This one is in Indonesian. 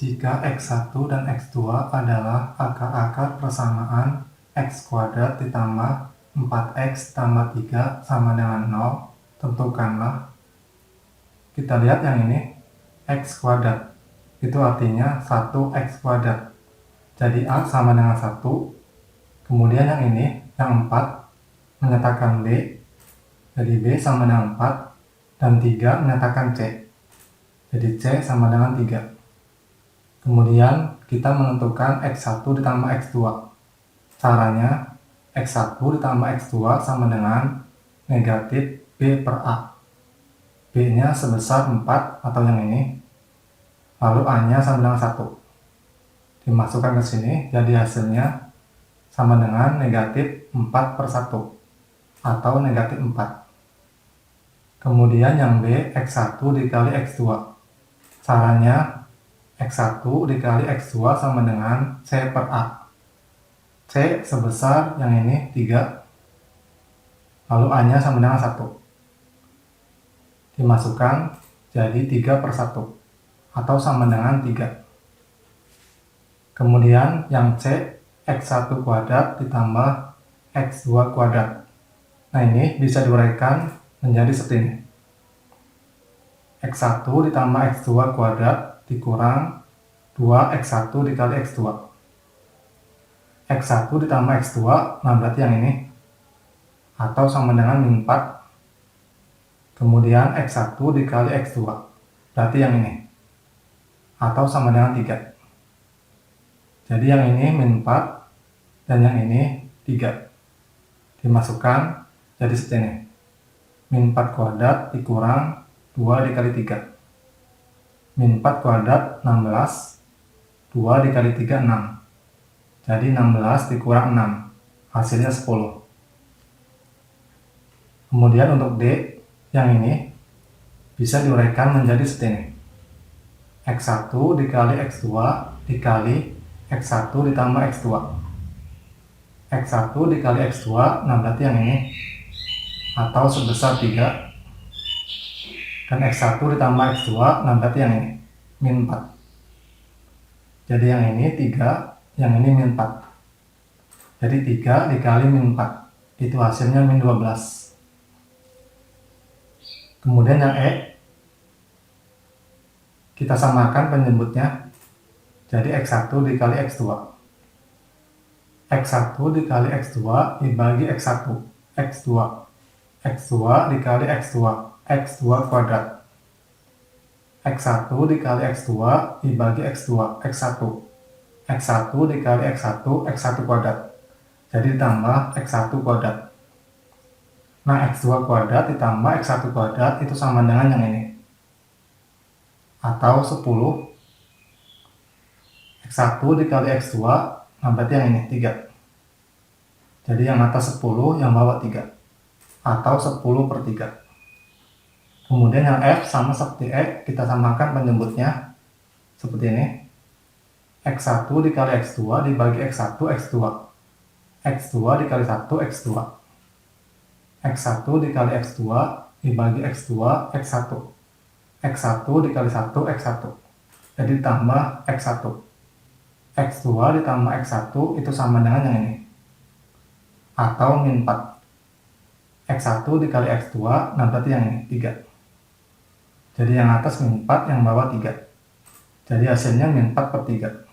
Jika X1 dan X2 adalah akar-akar persamaan X kuadrat ditambah 4X tambah 3 sama dengan 0, tentukanlah. Kita lihat yang ini, X kuadrat. Itu artinya 1X kuadrat. Jadi A sama dengan 1. Kemudian yang ini, yang 4, menyatakan B. Jadi B sama dengan 4. Dan 3 menyatakan C. Jadi C sama dengan 3. Kemudian kita menentukan X1 ditambah X2. Caranya, X1 ditambah X2 sama dengan negatif B per A. B-nya sebesar 4 atau yang ini. Lalu A-nya sama dengan 1. Dimasukkan ke sini, jadi hasilnya sama dengan negatif 4 per 1 atau negatif 4. Kemudian yang B, X1 dikali X2. Caranya, X1 dikali X2 sama dengan C per A. C sebesar yang ini 3. Lalu A-nya sama dengan 1. Dimasukkan jadi 3 per 1 atau sama dengan 3. Kemudian yang C, X1 kuadrat ditambah X2 kuadrat. Nah ini bisa diuraikan menjadi seperti ini. X1 ditambah X2 kuadrat dikurang 2X1 dikali X2. X1 ditambah X2, nah berarti yang ini. Atau sama dengan min 4. Kemudian X1 dikali X2. Berarti yang ini. Atau sama dengan 3. Jadi yang ini min 4 dan yang ini 3. Dimasukkan jadi seperti ini. Min 4 kuadrat dikurang 2 dikali 3. Min 4 kuadrat 16. 2 dikali 3, 6. Jadi 16 dikurang 6. Hasilnya 10. Kemudian untuk D, yang ini bisa diuraikan menjadi seperti ini. X1 dikali X2 dikali X1 ditambah X2. X1 dikali X2, nah berarti yang ini. Atau sebesar 3. Dan X1 ditambah X2, nah berarti yang ini. Min 4. Jadi yang ini 3, yang ini min 4. Jadi 3 dikali min 4. Itu hasilnya min 12. Kemudian yang E, kita samakan penyebutnya. Jadi X1 dikali X2. X1 dikali X2 dibagi X1. X2. X2 dikali X2. X2 kuadrat. X1 dikali X2 dibagi X2. X1. X1 dikali X1. X1 kuadrat. Jadi ditambah X1 kuadrat. Nah, X2 kuadrat ditambah X1 kuadrat itu sama dengan yang ini. Atau 10. X1 dikali X2, nah berarti yang ini 3. Jadi yang atas 10, yang bawah 3. Atau 10 per 3. Kemudian yang F sama seperti E, kita samakan penyebutnya seperti ini. X1 dikali X2 dibagi X1, X2. X2 dikali 1, X2. X1 dikali X2 dibagi X2, X1. X1 dikali 1, X1. Jadi tambah X1. X2 ditambah X1 itu sama dengan yang ini. Atau min 4. X1 dikali X2, nah berarti yang ini, 3. Jadi yang atas min 4, yang bawah 3. Jadi hasilnya min 4 per 3.